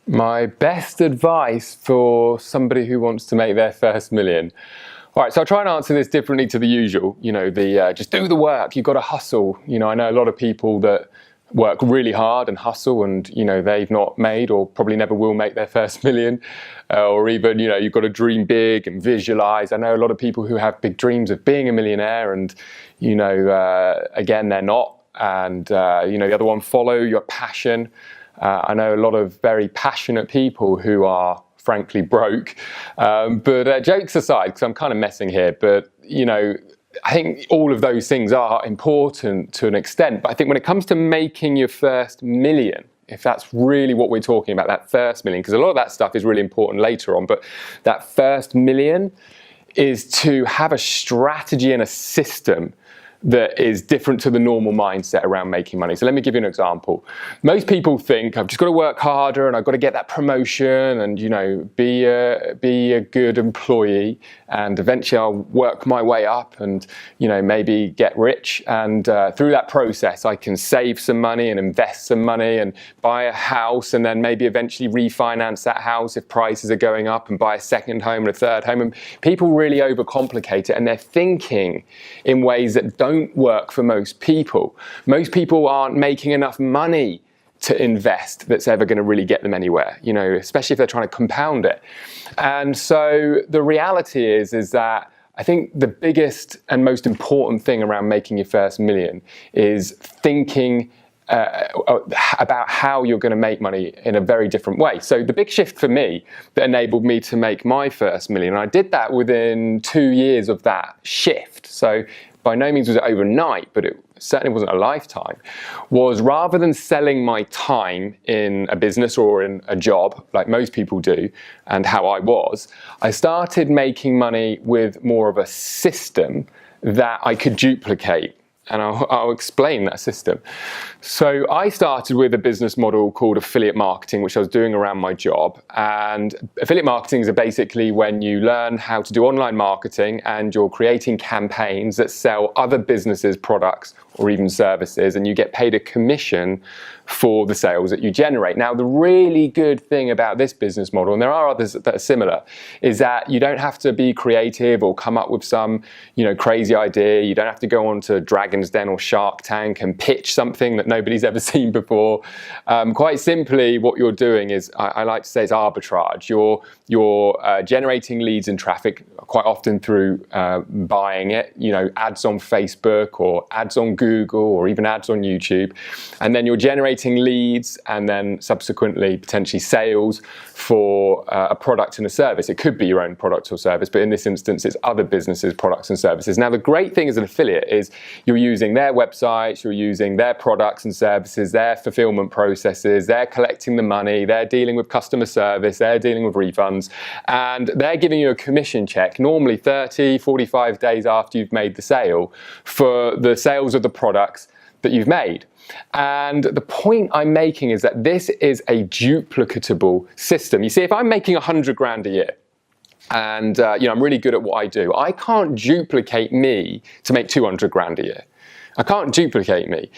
My best advice for somebody who wants to make their first million. All right, so I'll try and answer this differently to the usual. Just do the work. You've got to hustle. I know a lot of people that work really hard and hustle, and they've not made or probably never will make their first million, or even you've got to dream big and visualize. I know a lot of people who have big dreams of being a millionaire, and again, they're not. And the other one, follow your passion. I know a lot of very passionate people who are frankly broke. But jokes aside, because I'm kind of messing here, but I think all of those things are important to an extent. But I think when it comes to making your first million, if that's really what we're talking about, that first million, because a lot of that stuff is really important later on, but that first million is to have a strategy and a system that is different to the normal mindset around making money. So let me give you an example. Most people think I've just got to work harder and I've got to get that promotion and be a good employee, and eventually I'll work my way up and maybe get rich, and through that process I can save some money and invest some money and buy a house, and then maybe eventually refinance that house if prices are going up, and buy a second home and a third home. And people really overcomplicate it, and they're thinking in ways that don't work for most people. Most people aren't making enough money to invest that's ever going to really get them anywhere, especially if they're trying to compound it. And so the reality is that I think the biggest and most important thing around making your first million is thinking about how you're going to make money in a very different way. So the big shift for me that enabled me to make my first million, and I did that within 2 years of that shift. So by no means was it overnight, but it certainly wasn't a lifetime, was rather than selling my time in a business or in a job like most people do, and how I started making money with more of a system that I could duplicate. And I'll explain that system. So I started with a business model called affiliate marketing, which I was doing around my job. And affiliate marketing is basically when you learn how to do online marketing and you're creating campaigns that sell other businesses' products or even services, and you get paid a commission for the sales that you generate. Now, the really good thing about this business model, and there are others that are similar, is that you don't have to be creative or come up with some crazy idea. You don't have to go on to Dragon's Den or Shark Tank and pitch something that nobody's ever seen before. Quite simply, what you're doing is, I like to say, it's arbitrage. You're generating leads and traffic, quite often through buying it, ads on Facebook or ads on Google or even ads on YouTube. And then you're generating leads and then subsequently potentially sales for a product and a service. It could be your own product or service, but in this instance, it's other businesses' products and services. Now, the great thing as an affiliate is you're using their websites, you're using their products and services, their fulfillment processes, they're collecting the money, they're dealing with customer service, they're dealing with refunds, and they're giving you a commission check, normally 30, 45 days after you've made the sale, for the sales of the products that you've made. And the point I'm making is that this is a duplicatable system. You see, if I'm making 100 grand a year, and I'm really good at what I do, I can't duplicate me to make 200 grand a year. I can't duplicate me.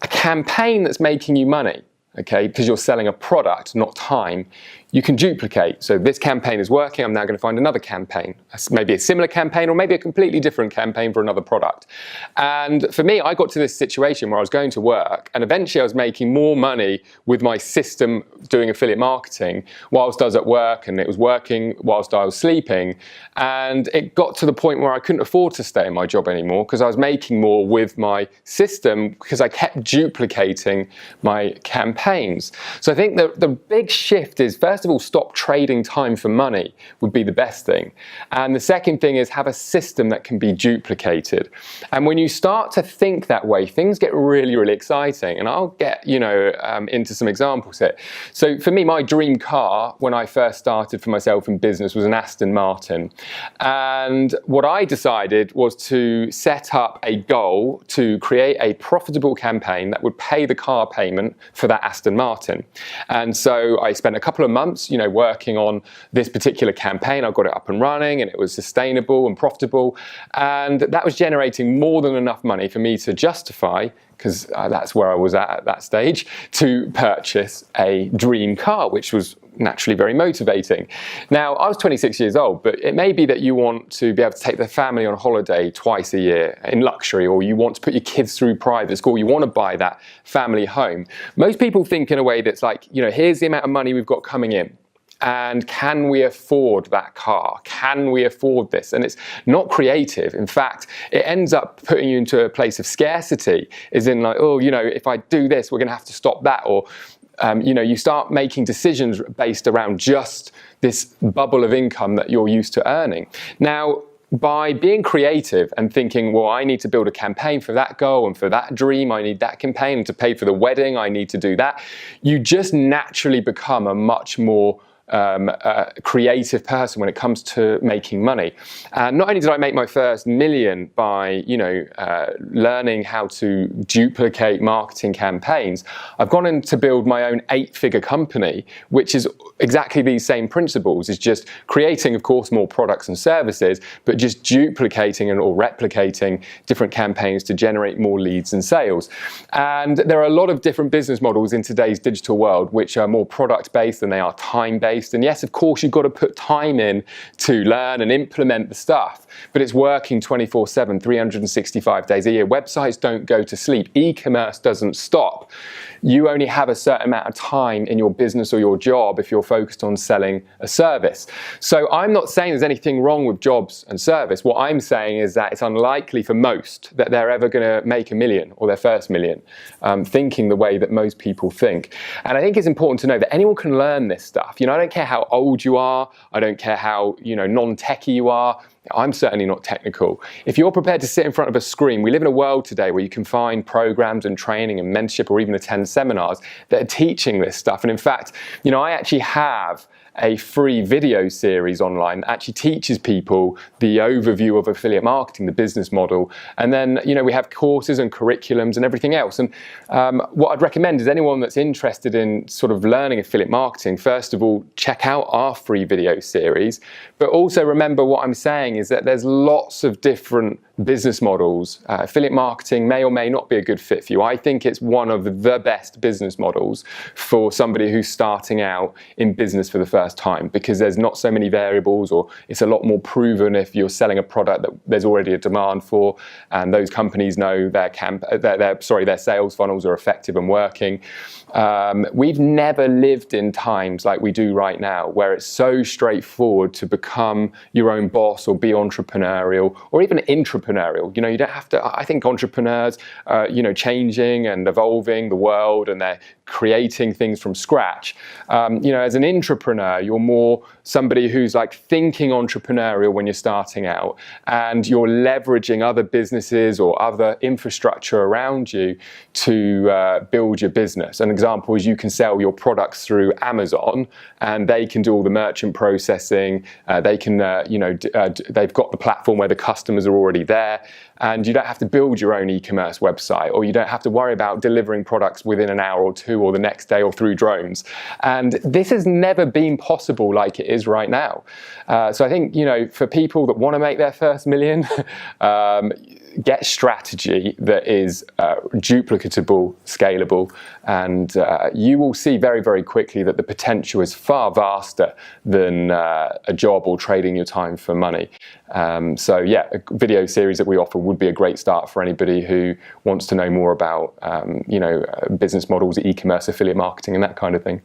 A campaign that's making you money, okay, because you're selling a product, not time, you can duplicate. So this campaign is working, I'm now going to find another campaign, maybe a similar campaign or maybe a completely different campaign for another product. And for me, I got to this situation where I was going to work and eventually I was making more money with my system doing affiliate marketing whilst I was at work, and it was working whilst I was sleeping. And it got to the point where I couldn't afford to stay in my job anymore because I was making more with my system because I kept duplicating my campaigns. So I think the big shift is, first of all, stop trading time for money would be the best thing. And the second thing is have a system that can be duplicated. And when you start to think that way, things get really, really exciting. And I'll get, into some examples here. So for me, my dream car when I first started for myself in business was an Aston Martin. And what I decided was to set up a goal to create a profitable campaign that would pay the car payment for that Aston Martin. And so I spent a couple of months, working on this particular campaign. I got it up and running and it was sustainable and profitable. And that was generating more than enough money for me to justify because that's where I was at that stage, to purchase a dream car, which was naturally very motivating. Now, I was 26 years old, but it may be that you want to be able to take the family on holiday twice a year in luxury, or you want to put your kids through private school, you want to buy that family home. Most people think in a way that's like, here's the amount of money we've got coming in, and can we afford that car? Can we afford this? And it's not creative. In fact, it ends up putting you into a place of scarcity, as in like, oh, if I do this, we're going to have to stop that. Or you start making decisions based around just this bubble of income that you're used to earning. Now, by being creative and thinking, well, I need to build a campaign for that goal, and for that dream, I need that campaign, and to pay for the wedding, I need to do that, you just naturally become a much more creative person when it comes to making money. And not only did I make my first million by learning how to duplicate marketing campaigns, I've gone in to build my own 8-figure company, which is exactly these same principles. It's just creating, of course, more products and services, but just duplicating or replicating different campaigns to generate more leads and sales. And there are a lot of different business models in today's digital world which are more product-based than they are time-based. And yes, of course, you've got to put time in to learn and implement the stuff, but it's working 24/7, 365 days a year. Websites don't go to sleep. E-commerce doesn't stop. You only have a certain amount of time in your business or your job if you're focused on selling a service. So I'm not saying there's anything wrong with jobs and service. What I'm saying is that it's unlikely for most that they're ever going to make $1 million or their first $1 million, thinking the way that most people think. And I think it's important to know that anyone can learn this stuff. I don't care how old you are. I don't care how, non-techie you are. I'm certainly not technical. If you're prepared to sit in front of a screen, we live in a world today where you can find programs and training and mentorship, or even attend seminars that are teaching this stuff. And in fact, I actually have a free video series online that actually teaches people the overview of affiliate marketing, the business model. And then, we have courses and curriculums and everything else. And what I'd recommend is anyone that's interested in sort of learning affiliate marketing, first of all, check out our free video series. But also remember, what I'm saying is that there's lots of different business models. Affiliate marketing may or may not be a good fit for you. I think it's one of the best business models for somebody who's starting out in business for the first time, because there's not so many variables, or it's a lot more proven if you're selling a product that there's already a demand for, and those companies know their sales funnels are effective and working. We've never lived in times like we do right now, where it's so straightforward to become your own boss or be entrepreneurial, or even intrapreneurial. You don't have to. I think entrepreneurs are, changing and evolving the world, and they're creating things from scratch. As an intrapreneur, you're more somebody who's like thinking entrepreneurial when you're starting out, and you're leveraging other businesses or other infrastructure around you to build your business. An example is you can sell your products through Amazon, and they can do all the merchant processing. They can, they've got the platform where the customers are already there, and you don't have to build your own e-commerce website, or you don't have to worry about delivering products within an hour or two, or the next day, or through drones. And this has never been possible like it is right now. So I think, for people that want to make their first $1 million, get strategy that is duplicatable, scalable, and you will see very, very quickly that the potential is far vaster than a job or trading your time for money. So yeah, a video series that we offer would be a great start for anybody who wants to know more about business models, e-commerce, affiliate marketing, and that kind of thing.